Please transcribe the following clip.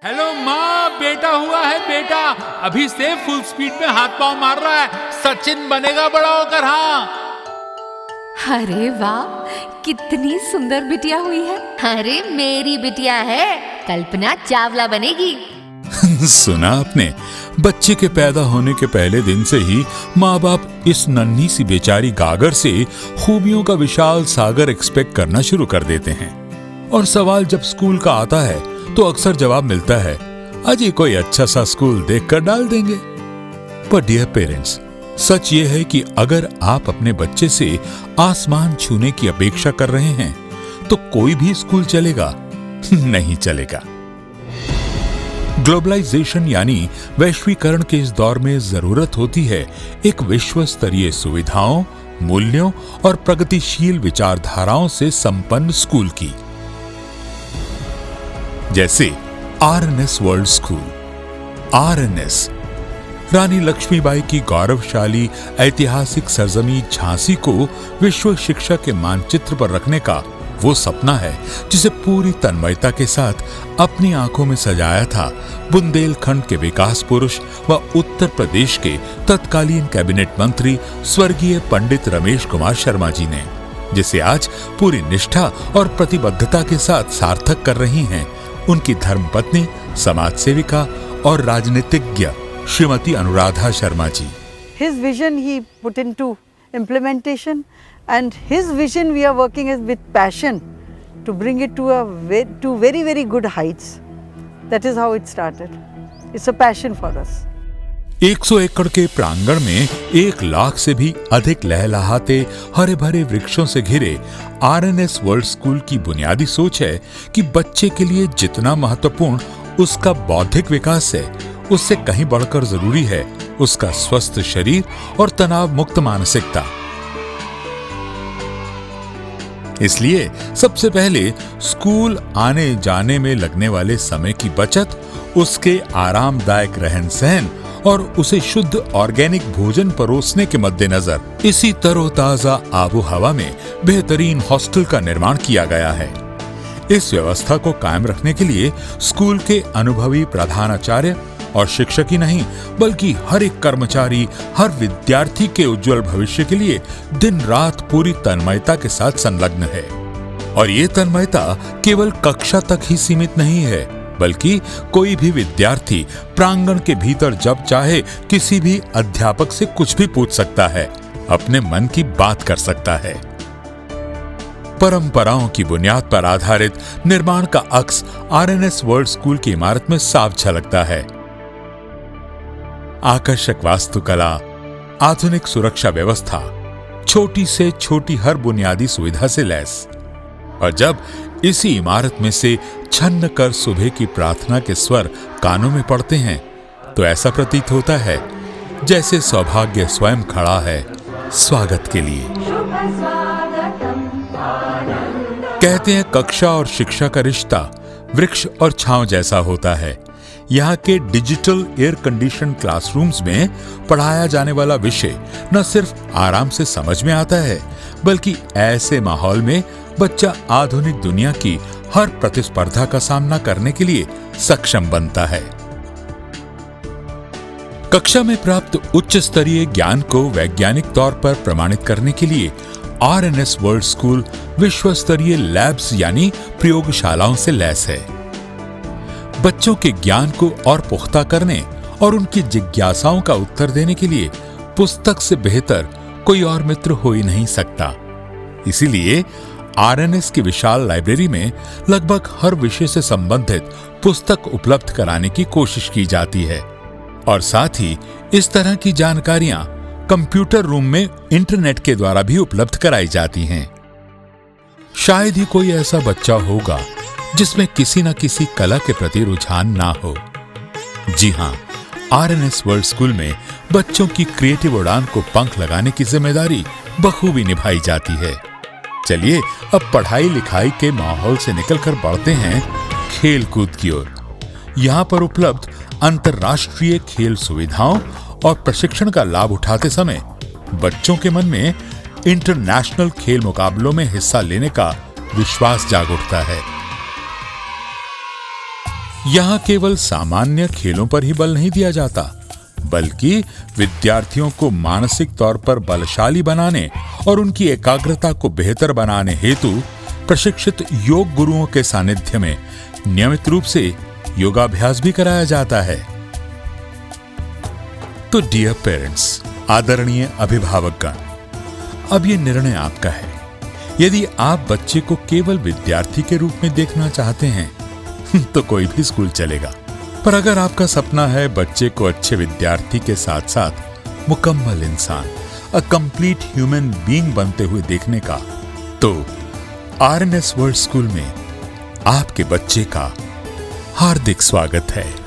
Hello माँ, बेटा हुआ है बेटा। अभी से फुल स्पीड में हाथ पांव मार रहा है। सचिन बनेगा बड़ा होकर। हाँ, अरे वाह, कितनी सुंदर बिटिया हुई है। अरे मेरी बिटिया है, कल्पना चावला बनेगी। सुना आपने, बच्चे के पैदा होने के पहले दिन से ही माँ बाप इस नन्ही सी बेचारी गागर से खूबियों का विशाल सागर एक्सपेक्ट करना शुरू कर देते हैं। और सवाल जब स्कूल का आता है तो अक्सर जवाब मिलता है, अजी कोई अच्छा सा स्कूल देखकर डाल देंगे। पर डियर पेरेंट्स, सच ये है कि अगर आप अपने बच्चे से आसमान छूने की अपेक्षा कर रहे हैं तो कोई भी स्कूल चलेगा नहीं चलेगा। ग्लोबलाइजेशन यानी वैश्वीकरण के इस दौर में जरूरत होती है एक विश्व स्तरीय सुविधाओं, मूल्यों और प्रगतिशील विचारधाराओं से संपन्न स्कूल की, जैसे आरएनएस वर्ल्ड स्कूल। आरएनएस रानी लक्ष्मीबाई की गौरवशाली ऐतिहासिक सरजमी झांसी को विश्व शिक्षा के मानचित्र पर रखने का वो सपना है जिसे पूरी तन्मयता के साथ अपनी आंखों में सजाया था बुंदेलखंड के विकास पुरुष व उत्तर प्रदेश के तत्कालीन कैबिनेट मंत्री स्वर्गीय पंडित रमेश कुमार शर्मा जी ने, जिसे आज पूरी निष्ठा और प्रतिबद्धता के साथ सार्थक कर रही हैं उनकी धर्मपत्नी, समाज सेविका और राजनीतिज्ञ Shrimati Anuradha Sharma ji. His vision he put into implementation, and his vision we are working with passion to bring it to very good heights. That is how it started. It's a passion for us. 100 एकड़ के प्रांगण में 1 लाख से भी अधिक लहलहाते हरे भरे वृक्षों से घिरे आरएनएस वर्ल्ड स्कूल की बुनियादी सोच है कि बच्चे के लिए जितना महत्वपूर्ण उसका बौद्धिक विकास है, उससे कहीं बढ़कर जरूरी है उसका स्वस्थ शरीर और तनाव मुक्त मानसिकता। इसलिए सबसे पहले स्कूल आने जाने में लगने वाले समय की बचत, उसके आरामदायक रहन सहन और उसे शुद्ध ऑर्गेनिक भोजन परोसने के मद्देनजर इसी तरोताजा आबो हवा में बेहतरीन हॉस्टल का निर्माण किया गया है। इस व्यवस्था को कायम रखने के लिए स्कूल के अनुभवी प्रधानाचार्य और शिक्षक ही नहीं बल्कि हर एक कर्मचारी, हर विद्यार्थी के उज्जवल भविष्य के लिए दिन रात पूरी तन्मयता के साथ संलग्न है। और ये तन्मयता केवल कक्षा तक ही सीमित नहीं है, बल्कि कोई भी विद्यार्थी प्रांगण के भीतर जब चाहे किसी भी अध्यापक से कुछ भी पूछ सकता है, अपने मन की बात कर सकता है। परंपराओं की बुनियाद पर आधारित निर्माण का अक्स आरएनएस वर्ल्ड स्कूल की इमारत में साफ झलकता है। आकर्षक वास्तुकला, आधुनिक सुरक्षा व्यवस्था, छोटी से छोटी हर बुनियादी सुविधा से लैस। और जब इसी इमारत में से छन्न कर सुबह की प्रार्थना के स्वर कानों में पड़ते हैं तो ऐसा प्रतीत होता है जैसे सौभाग्य स्वयं खड़ा है स्वागत के लिए। कहते हैं कक्षा और शिक्षा का रिश्ता वृक्ष और छांव जैसा होता है। यहाँ के डिजिटल एयर कंडीशन क्लासरूम्स में पढ़ाया जाने वाला विषय न सिर्फ आराम से समझ में आता है, बल्कि ऐसे माहौल में बच्चा आधुनिक दुनिया की हर प्रतिस्पर्धा का सामना करने के लिए सक्षम बनता है। कक्षा में प्राप्त उच्च स्तरीय ज्ञान को वैज्ञानिक तौर पर प्रमाणित करने के लिए आरएनएस वर्ल्ड स्कूल विश्व स्तरीय लैब्स यानी प्रयोगशालाओं से लैस है। बच्चों के ज्ञान को और पुख्ता करने और उनकी जिज्ञासाओं का उत्तर देने के लिए पुस्तक से बेहतर कोई और मित्र हो ही नहीं सकता। इसीलिए आरएनएस की विशाल लाइब्रेरी में लगभग हर विषय से संबंधित पुस्तक उपलब्ध कराने की कोशिश की जाती है और साथ ही इस तरह की जानकारियां कंप्यूटर रूम में इंटरनेट के द्वारा भी उपलब्ध कराई जाती हैं। शायद ही कोई ऐसा बच्चा होगा जिसमें किसी न किसी कला के प्रति रुझान ना हो। जी हां, आरएनएस वर्ल्ड स्कूल में बच्चों की क्रिएटिव उड़ान को पंख लगाने की जिम्मेदारी बखूबी निभाई जाती है। चलिए अब पढ़ाई लिखाई के माहौल से निकलकर बढ़ते हैं खेल कूद की ओर। यहाँ पर उपलब्ध अंतर्राष्ट्रीय खेल सुविधाओं और प्रशिक्षण का लाभ उठाते समय बच्चों के मन में इंटरनेशनल खेल मुकाबलों में हिस्सा लेने का विश्वास जाग उठता है। यहां केवल सामान्य खेलों पर ही बल नहीं दिया जाता, बल्कि विद्यार्थियों को मानसिक तौर पर बलशाली बनाने और उनकी एकाग्रता को बेहतर बनाने हेतु प्रशिक्षित योग गुरुओं के सानिध्य में नियमित रूप से योगाभ्यास भी कराया जाता है। तो डियर पेरेंट्स, आदरणीय अभिभावकगण, अब यह निर्णय आपका है। यदि आप बच्चे को केवल विद्यार्थी के रूप में देखना चाहते हैं तो कोई भी स्कूल चलेगा, पर अगर आपका सपना है बच्चे को अच्छे विद्यार्थी के साथ साथ मुकम्मल इंसान, अ कंप्लीट ह्यूमन बीइंग बनते हुए देखने का, तो RNS वर्ल्ड स्कूल में आपके बच्चे का हार्दिक स्वागत है।